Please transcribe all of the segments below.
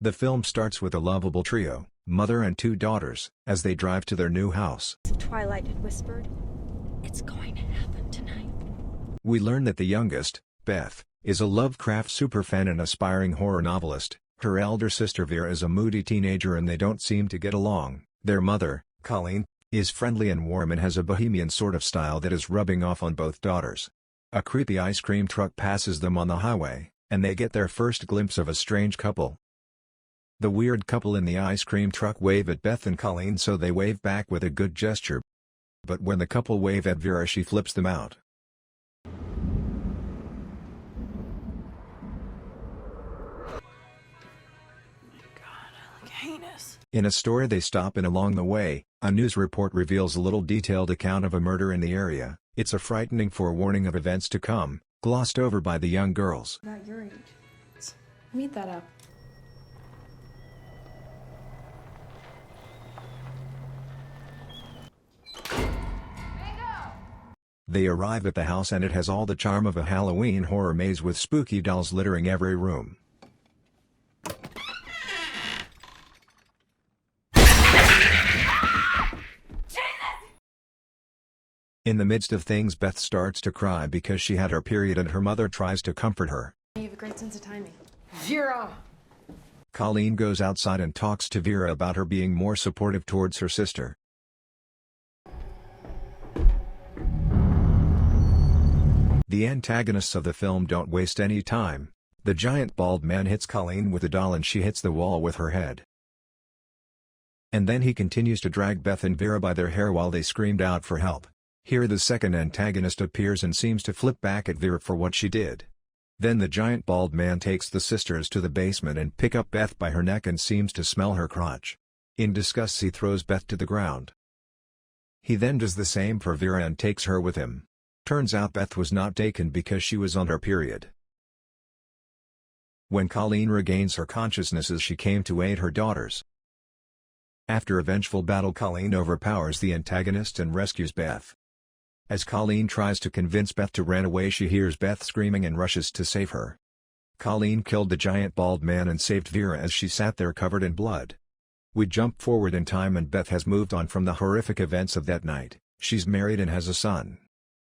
The film starts with a lovable trio, mother and two daughters, as they drive to their new house. Twilight had whispered, "It's going to happen tonight." We learn that the youngest, Beth, is a Lovecraft superfan and aspiring horror novelist. Her elder sister Vera is a moody teenager and they don't seem to get along. Their mother, Colleen, is friendly and warm and has a bohemian sort of style that is rubbing off on both daughters. A creepy ice cream truck passes them on the highway, and they get their first glimpse of a strange couple. The weird couple in the ice cream truck wave at Beth and Colleen, so they wave back with a good gesture. But when the couple wave at Vera, she flips them out. Heinous. In a store they stop in along the way, a news report reveals a little detailed account of a murder in the area. It's a frightening forewarning of events to come, glossed over by the young girls. About your age. Meet that up. They arrive at the house and it has all the charm of a Halloween horror maze with spooky dolls littering every room. In the midst of things, Beth starts to cry because she had her period and her mother tries to comfort her. You have a great sense of timing. Vera! Colleen goes outside and talks to Vera about her being more supportive towards her sister. The antagonists of the film don't waste any time. The giant bald man hits Colleen with a doll and she hits the wall with her head. And then he continues to drag Beth and Vera by their hair while they screamed out for help. Here the second antagonist appears and seems to flip back at Vera for what she did. Then the giant bald man takes the sisters to the basement and pick up Beth by her neck and seems to smell her crotch. In disgust he throws Beth to the ground. He then does the same for Vera and takes her with him. Turns out Beth was not taken because she was on her period. When Colleen regains her consciousness, as she came to aid her daughters. After a vengeful battle, Colleen overpowers the antagonist and rescues Beth. As Colleen tries to convince Beth to run away, she hears Beth screaming and rushes to save her. Colleen killed the giant bald man and saved Vera as she sat there covered in blood. We jump forward in time and Beth has moved on from the horrific events of that night. She's married and has a son.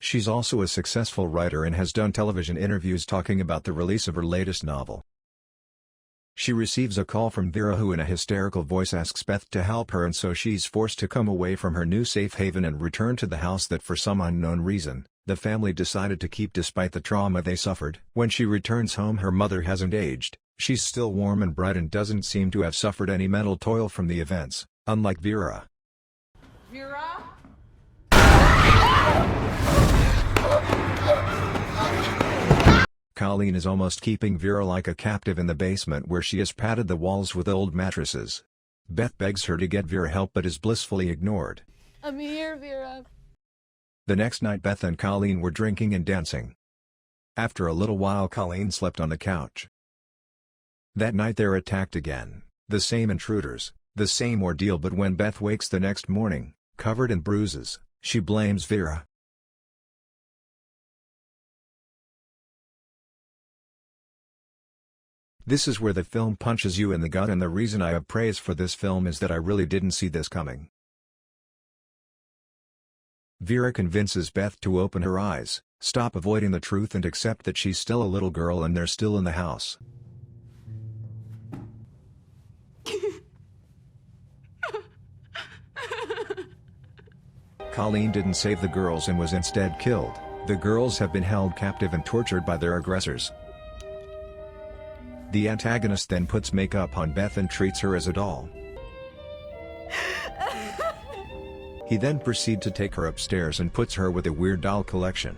She's also a successful writer and has done television interviews talking about the release of her latest novel. She receives a call from Vera, who in a hysterical voice asks Beth to help her, and so she's forced to come away from her new safe haven and return to the house that for some unknown reason, the family decided to keep despite the trauma they suffered. When she returns home, her mother hasn't aged, she's still warm and bright and doesn't seem to have suffered any mental toil from the events, unlike Vera. Vera? Colleen is almost keeping Vera like a captive in the basement, where she has padded the walls with old mattresses. Beth begs her to get Vera help but is blissfully ignored. I'm here, Vera. The next night Beth and Colleen were drinking and dancing. After a little while, Colleen slept on the couch. That night they're attacked again, the same intruders, the same ordeal, but when Beth wakes the next morning, covered in bruises, she blames Vera. This is where the film punches you in the gut, and the reason I have praise for this film is that I really didn't see this coming. Vera convinces Beth to open her eyes, stop avoiding the truth and accept that she's still a little girl and they're still in the house. Colleen didn't save the girls and was instead killed. The girls have been held captive and tortured by their aggressors. The antagonist then puts makeup on Beth and treats her as a doll. He then proceeds to take her upstairs and puts her with a weird doll collection.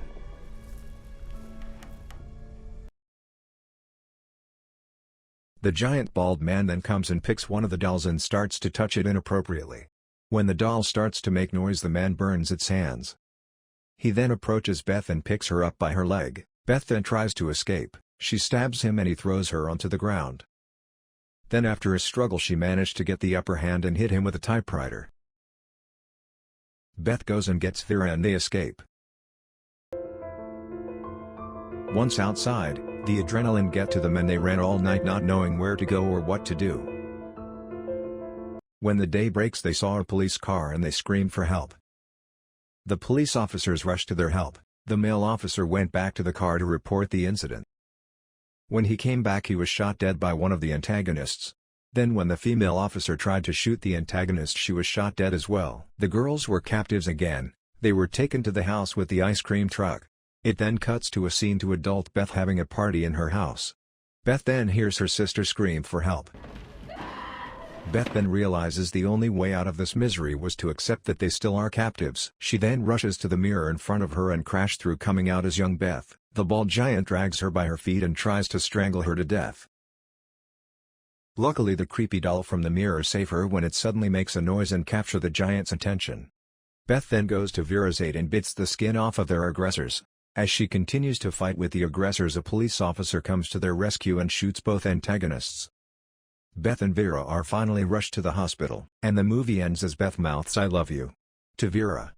The giant bald man then comes and picks one of the dolls and starts to touch it inappropriately. When the doll starts to make noise, the man burns its hands. He then approaches Beth and picks her up by her leg. Beth then tries to escape. She stabs him and he throws her onto the ground. Then after a struggle she managed to get the upper hand and hit him with a typewriter. Beth goes and gets Vera and they escape. Once outside, the adrenaline get to them and they ran all night not knowing where to go or what to do. When the day breaks they saw a police car and they screamed for help. The police officers rushed to their help. The male officer went back to the car to report the incident. When he came back he was shot dead by one of the antagonists. Then when the female officer tried to shoot the antagonist she was shot dead as well. The girls were captives again. They were taken to the house with the ice cream truck. It then cuts to a scene to adult Beth having a party in her house. Beth then hears her sister scream for help. Beth then realizes the only way out of this misery was to accept that they still are captives. She then rushes to the mirror in front of her and crashes through, coming out as young Beth. The bald giant drags her by her feet and tries to strangle her to death. Luckily the creepy doll from the mirror saves her when it suddenly makes a noise and captures the giant's attention. Beth then goes to Vera's aid and bits the skin off of their aggressors. As she continues to fight with the aggressors a police officer comes to their rescue and shoots both antagonists. Beth and Vera are finally rushed to the hospital. And the movie ends as Beth mouths "I love you" to Vera.